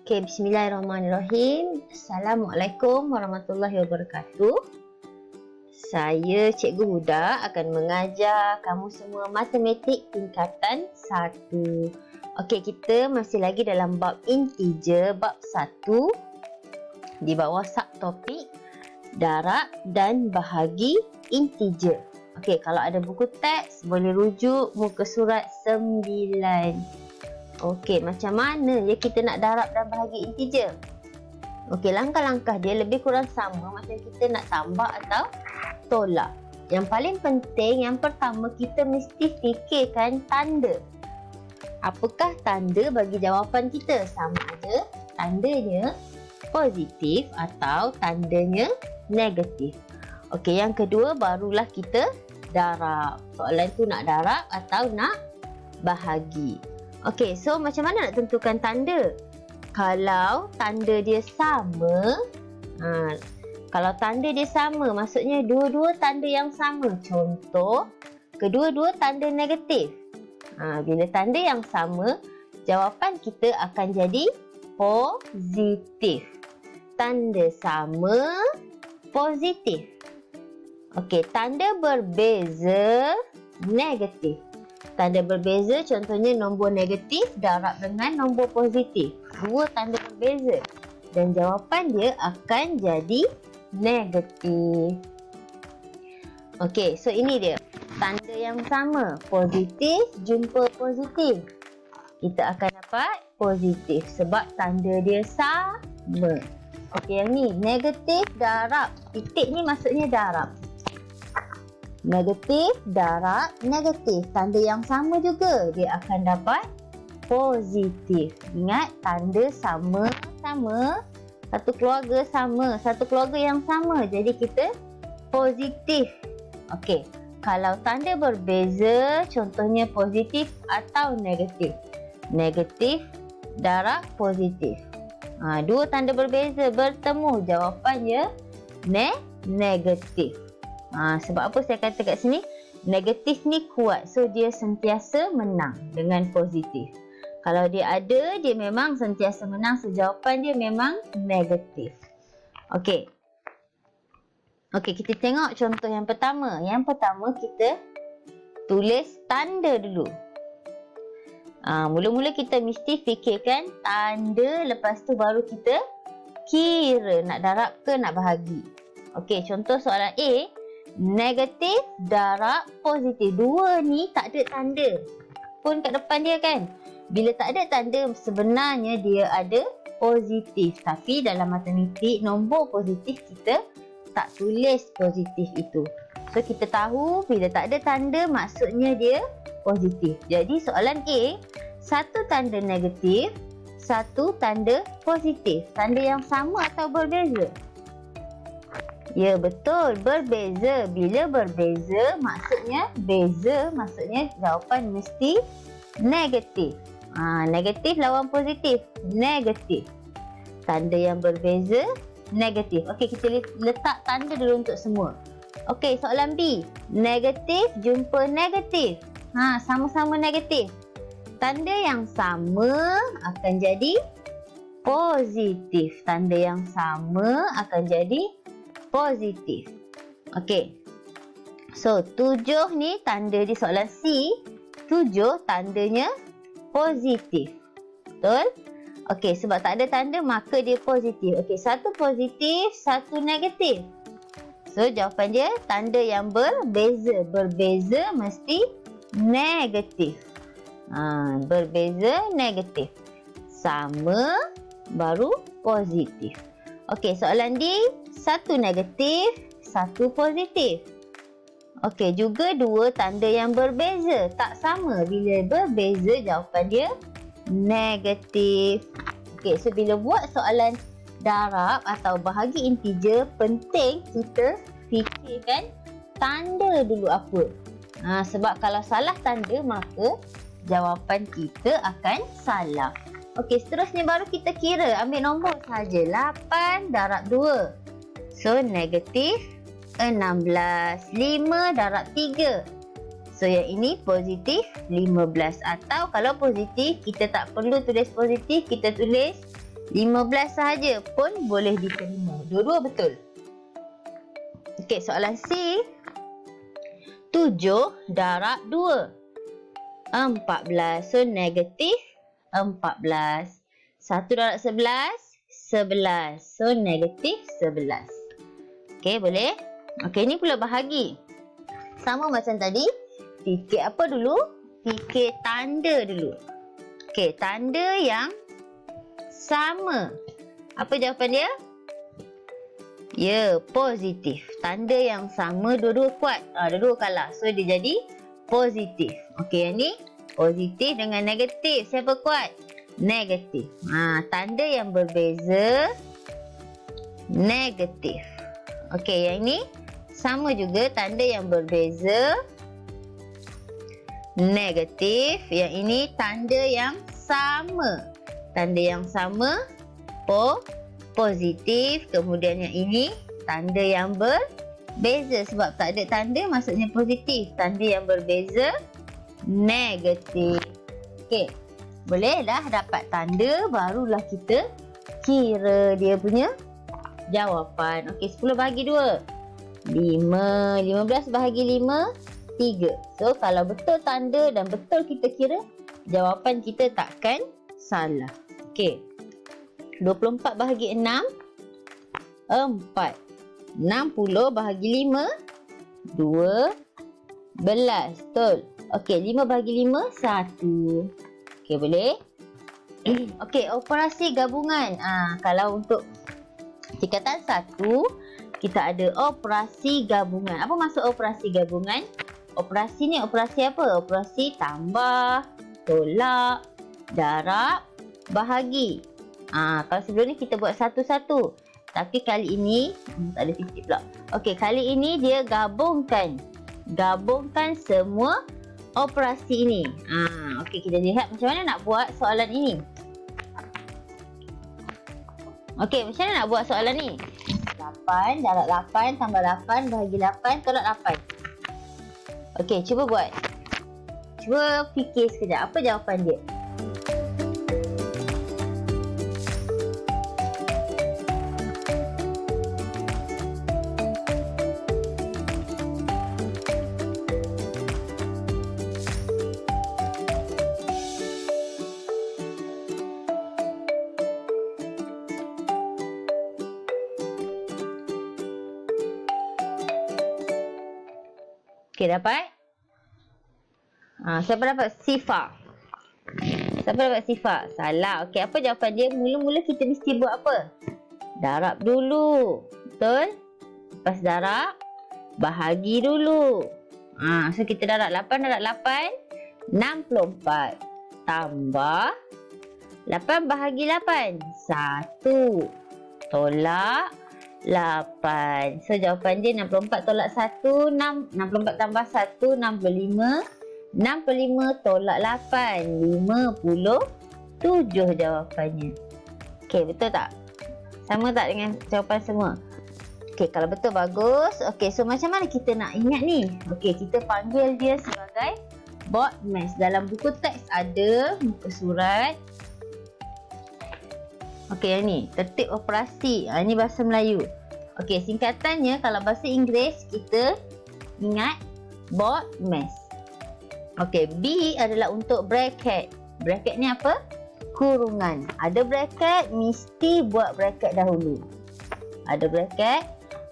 Okey, bismillahirrahmanirrahim. Assalamualaikum warahmatullahi wabarakatuh. Saya Cikgu Huda akan mengajar kamu semua matematik tingkatan 1. Okey, kita masih lagi dalam bab integer, bab 1 di bawah subtopik darab dan bahagi integer. Okey, kalau ada buku teks boleh rujuk muka surat 9. Okey, macam mana ya kita nak darab dan bahagi integer? Okey, langkah-langkah dia lebih kurang sama macam kita nak tambah atau tolak. Yang paling penting, yang pertama kita mesti fikirkan tanda. Apakah tanda bagi jawapan kita? Sama ada tandanya positif atau tandanya negatif. Okey, yang kedua barulah kita darab. Soalan tu nak darab atau nak bahagi. Okey, so macam mana nak tentukan tanda? Kalau tanda dia sama, kalau tanda dia sama, maksudnya dua-dua tanda yang sama. Contoh, kedua-dua tanda negatif. Bila tanda yang sama, jawapan kita akan jadi positif. Tanda sama, positif. Okey, tanda berbeza, negatif. Tanda berbeza contohnya nombor negatif darab dengan nombor positif. Dua tanda berbeza. Dan jawapan dia akan jadi negatif. Okey, so ini dia. Tanda yang sama. Positif jumpa positif. Kita akan dapat positif sebab tanda dia sama. Okey, yang ni negatif darab. Titik ni maksudnya darab. Negatif darab negatif. Tanda yang sama juga. Dia akan dapat positif. Ingat, tanda sama-sama. Satu keluarga sama. Satu keluarga yang sama. Jadi kita positif. Okey. Kalau tanda berbeza, contohnya positif atau negatif. Negatif darab positif. Dua tanda berbeza bertemu. Jawapannya negatif. Sebab apa saya kata kat sini? Negatif ni kuat. So, dia sentiasa menang dengan positif. Kalau dia ada, dia memang sentiasa menang. So, jawapan dia memang negatif. Okey. Okey, kita tengok contoh yang pertama. Yang pertama, kita tulis tanda dulu. Mula-mula kita mesti fikirkan tanda. Lepas tu baru kita kira nak darab ke nak bahagi. Okey, contoh soalan A. Negatif darab positif. Dua ni tak ada tanda pun kat depan dia kan. Bila tak ada tanda, sebenarnya dia ada positif. Tapi dalam matematik, nombor positif kita tak tulis positif itu. So, kita tahu bila tak ada tanda, maksudnya dia positif. Jadi, soalan A, satu tanda negatif, satu tanda positif. Tanda yang sama atau berbeza? Ya, betul. Berbeza. Bila berbeza, maksudnya beza. Maksudnya jawapan mesti negatif. Negatif lawan positif. Negatif. Tanda yang berbeza, negatif. Okey, kita letak tanda dulu untuk semua. Okey, soalan B. Negatif jumpa negatif. Sama-sama negatif. Tanda yang sama akan jadi positif. Tanda yang sama akan jadi positif. Okey. So, 7 ni tanda di soalan C. 7 tandanya positif. Betul? Okey, sebab tak ada tanda maka dia positif. Okey, satu positif, satu negatif. So, jawapan dia tanda yang berbeza. Berbeza mesti negatif. Berbeza negatif. Sama baru positif. Okey, soalan D. Satu negatif, satu positif. Okey, juga dua tanda yang berbeza. Tak sama. Bila berbeza, jawapan dia negatif. Okey, so bila buat soalan darab atau bahagi integer, penting kita fikirkan tanda dulu apa. Sebab kalau salah tanda, maka jawapan kita akan salah. Okey, seterusnya baru kita kira. Ambil nombor saja. 8 darab 2. So, negatif 16. 5 darab 3. So, yang ini positif 15. Atau kalau positif, kita tak perlu tulis positif. Kita tulis 15 sahaja pun boleh diterima. Dua-dua betul. Okey, soalan C. 7 darab 2. 14. So, negatif 14. 1 darab 11. 11. So, negatif 11. Okey, boleh? Okey, ni pula bahagi. Sama macam tadi. Fikir apa dulu? Fikir tanda dulu. Okey, tanda yang sama. Apa jawapan dia? Ya, positif. Tanda yang sama dua-dua kuat. Dua-dua kalah. So, dia jadi positif. Okey, yang ni positif dengan negatif. Siapa kuat? Negatif. Tanda yang berbeza negatif. Okey, yang ni sama juga tanda yang berbeza negatif. Yang ini tanda yang sama. Tanda yang sama positif. Kemudian yang ini tanda yang berbeza. Sebab tak ada tanda maksudnya positif. Tanda yang berbeza negatif. Okey. Boleh dah dapat tanda, barulah kita kira dia punya jawapan. Okey, 10 bahagi 2. 5. 15 bahagi 5. 3. So, kalau betul tanda dan betul kita kira, jawapan kita takkan salah. Okey. 24 bahagi 6. 4. 60 bahagi 5. 12. Betul. Okey, 5 bahagi 5. 1. Okey, boleh? Okey, operasi gabungan. Kalau untuk tingkatan 1, kita ada operasi gabungan. Apa maksud operasi gabungan? Operasi ni operasi apa? Operasi tambah, tolak, darab, bahagi. Kalau sebelum ni kita buat satu-satu. Tapi kali ini, tak ada titik pula. Okey, kali ini dia gabungkan. Gabungkan semua operasi ini. Okey, kita lihat macam mana nak buat soalan ini. Okey, macam mana nak buat soalan ni? 8 darab 8 tambah 8 bahagi 8 tolak 8. Okey, cuba buat. Cuba fikir sekejap. Apa jawapan dia? Okey, dapat? Siapa dapat sifar? Siapa dapat sifar? Salah. Okey, apa jawapan dia? Mula-mula kita mesti buat apa? Darab dulu. Betul? Lepas darab, bahagi dulu. So, kita darab 8 darab 8. 64. Tambah 8 bahagi 8. 1. Tolak 8. So, jawapan dia 64 tolak 1, 64 tambah 1, 65. 65 tolak 8, 57 jawapannya. Okey, betul tak? Sama tak dengan jawapan semua? Okey, kalau betul bagus. Okey, so macam mana kita nak ingat ni? Okey, kita panggil dia sebagai BODMAS. Dalam buku teks ada muka surat. Okey, yang ni tertib operasi. Ini bahasa Melayu. Okey, singkatannya kalau bahasa Inggeris kita ingat BODMAS. Okey, B adalah untuk bracket. Bracket ni apa? Kurungan. Ada bracket, mesti buat bracket dahulu. Ada bracket,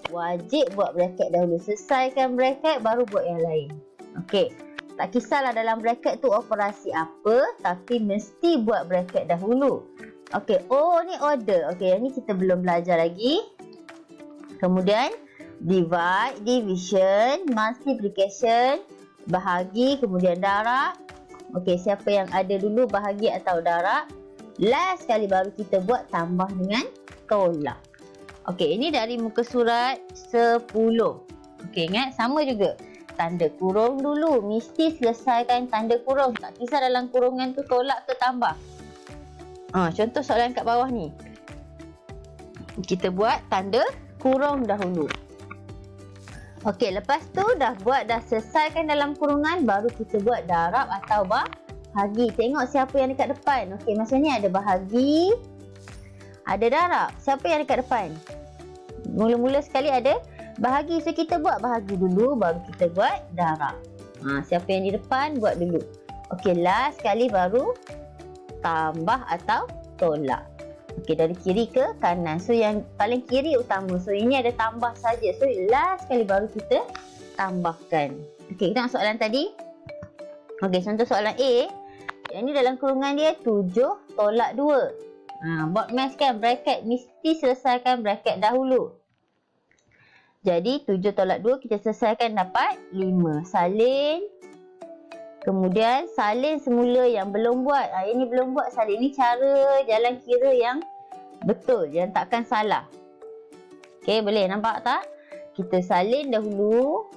wajib buat bracket dahulu. Selesaikan bracket, baru buat yang lain. Okey, tak kisahlah dalam bracket tu operasi apa, tapi mesti buat bracket dahulu. Okey, O ni order. Okey, yang ni kita belum belajar lagi. Kemudian, divide, division, multiplication, bahagi, kemudian darab. Okey, siapa yang ada dulu bahagi atau darab? Last sekali baru kita buat tambah dengan tolak. Okey, ini dari muka surat 10. Okey, ingat sama juga. Tanda kurung dulu. Mesti selesaikan tanda kurung. Tak kisah dalam kurungan tu tolak ke tambah. Contoh soalan kat bawah ni. Kita buat tanda kurung dahulu. Okey, lepas tu dah selesaikan dalam kurungan, baru kita buat darab atau bahagi. Tengok siapa yang dekat depan. Okey, macam ni ada bahagi. ada darab. Siapa yang dekat depan? Mula-mula sekali ada bahagi. So kita buat bahagi dulu, baru kita buat darab. Siapa yang di depan buat dulu. Okey, last sekali baru tambah atau tolak. Okey, dari kiri ke kanan. So yang paling kiri utama. So ini ada tambah saja. So last sekali baru kita tambahkan. Okey, kita nak soalan tadi. Okey, contoh soalan A. Yang ni dalam kurungan dia 7 tolak 2. Buat math kan, bracket mesti selesaikan bracket dahulu. Jadi 7 tolak 2 kita selesaikan dapat 5. Salin. Kemudian salin semula yang belum buat. Ini belum buat salin. Ini cara jalan kira yang betul, yang takkan salah. Okey, boleh nampak tak? Kita salin dahulu.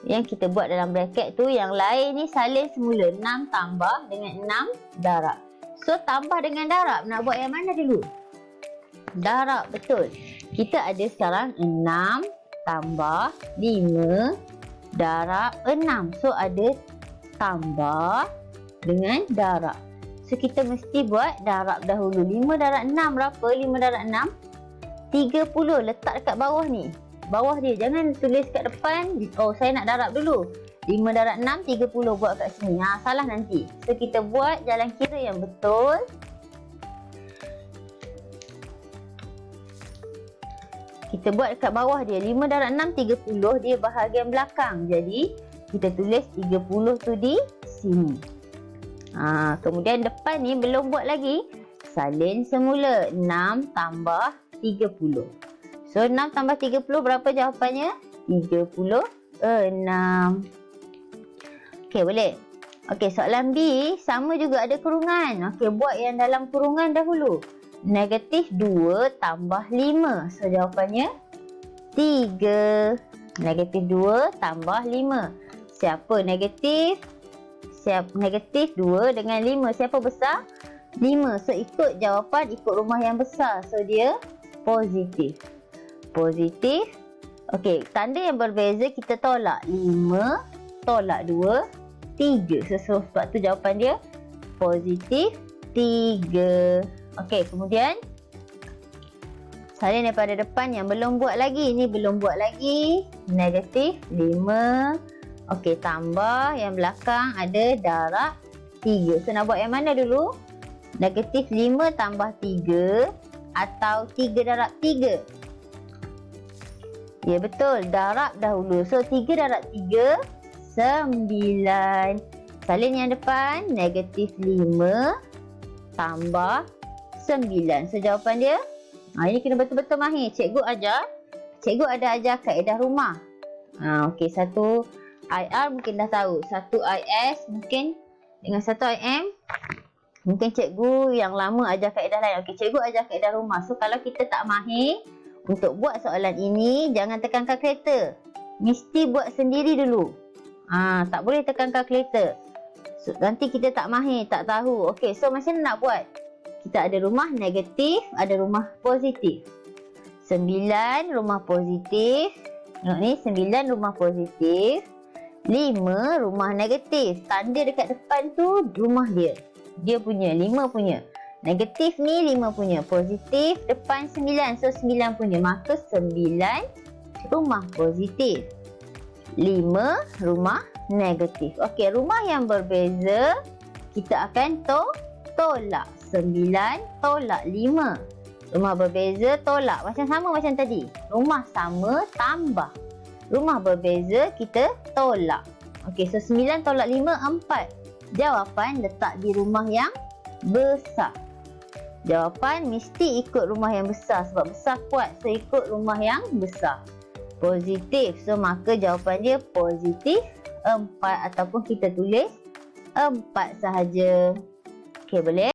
Yang kita buat dalam bracket tu, yang lain ni salin semula. 6 tambah dengan 6 darab. So tambah dengan darab, nak buat yang mana dulu? Darab, betul. Kita ada sekarang 6 tambah 5 darab 6. So ada tambah dengan darab. So kita mesti buat darab dahulu. 5 darab 6 berapa? 5 darab 6 30. Letak dekat bawah ni. Bawah dia, jangan tulis kat depan. Oh, saya nak darab dulu. 5 darab 6 30 buat kat sini. Salah nanti. So kita buat jalan kira yang betul. Kita buat dekat bawah dia. 5 darab 6 30, dia bahagian belakang. Jadi kita tulis 30 tu di sini. Kemudian depan ni belum buat lagi. Salin semula. 6 tambah 30. So 6 tambah 30 berapa jawapannya? 36. Okey, boleh. Okey, soalan B sama juga ada kurungan. Okey, buat yang dalam kurungan dahulu. Negatif 2 tambah 5. So jawapannya 3. Negatif 2 tambah 5. Siapa negatif? Negatif 2 dengan 5. Siapa besar? 5. So ikut jawapan, ikut rumah yang besar. So dia positif. Positif. Okey, tanda yang berbeza kita tolak. 5 tolak 2, 3. So sebab tu jawapan dia positif 3. Okey, kemudian salin daripada depan yang belum buat lagi. Ini belum buat lagi. Negatif 5. Okey, tambah yang belakang ada darab 3. So nak buat yang mana dulu? Negatif 5 tambah 3 atau 3 darab 3? Ya, betul. Darab dahulu. So 3 darab 3, 9. Salin yang depan, negatif 5 tambah 9. So jawapan dia, ini kena betul-betul mahir. Cikgu ajar. Cikgu ada ajar kaedah rumah. Okey, 1 IR mungkin dah tahu. 1 IS mungkin dengan 1 IM. Mungkin cikgu yang lama ajar kaedah lain. Okey, cikgu ajar kaedah rumah. So kalau kita tak mahir untuk buat soalan ini, jangan tekan kalkulator. Mesti buat sendiri dulu. Tak boleh tekan kalkulator. So, nanti kita tak mahir, tak tahu. Okey, so macam mana nak buat? Kita ada rumah negatif, ada rumah positif. 9 rumah positif. Tengok ni, 9 rumah positif. 5 rumah negatif. Tanda dekat depan tu rumah dia. Dia punya, 5 punya. Negatif ni 5 punya. Positif depan 9. So 9 punya. Maka 9 rumah positif. 5 rumah negatif. Okey, rumah yang berbeza kita akan tolak. 9 tolak 5. Rumah berbeza tolak. Macam sama macam tadi. Rumah sama tambah. Rumah berbeza kita tolak. Okey, so 9 tolak 5 4. Jawapan letak di rumah yang besar. Jawapan mesti ikut rumah yang besar sebab besar kuat. So ikut rumah yang besar. Positif. So maka jawapan dia positif 4 ataupun kita tulis 4 sahaja. Okey, boleh?